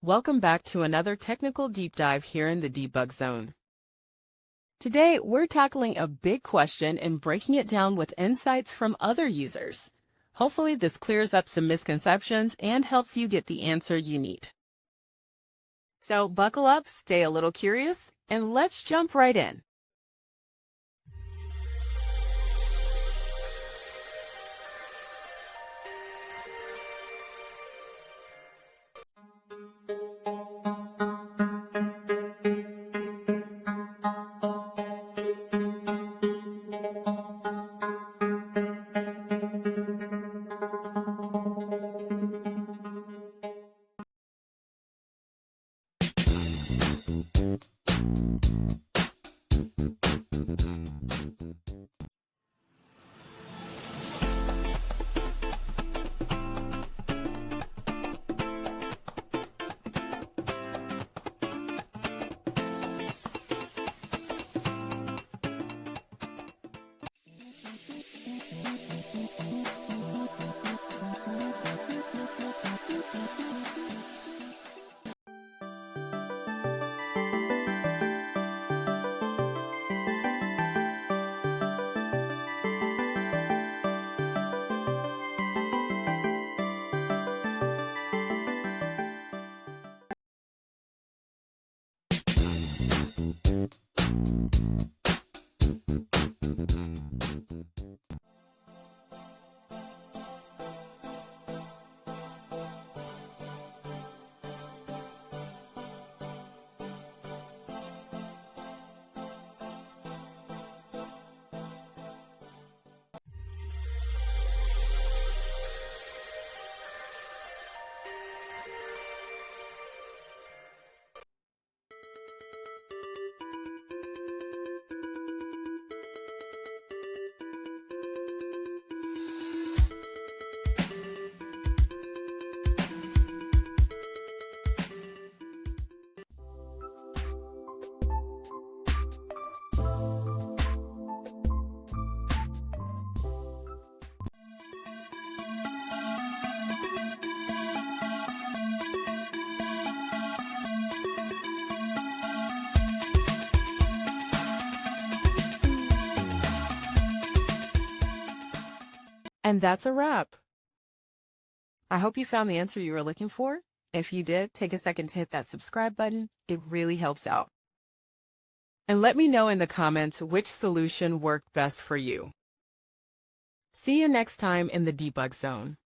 Welcome back to another technical deep dive here in the debug zone. Today, we're tackling a big question and breaking it down with insights from other users. Hopefully, this clears up some misconceptions and helps you get the answer you need. So buckle up, stay a little curious, and let's jump right in. And that's a wrap. I hope you found the answer you were looking for. If you did, take a second to hit that subscribe button. It really helps out. And let me know in the comments which solution worked best for you. See you next time in the debug zone.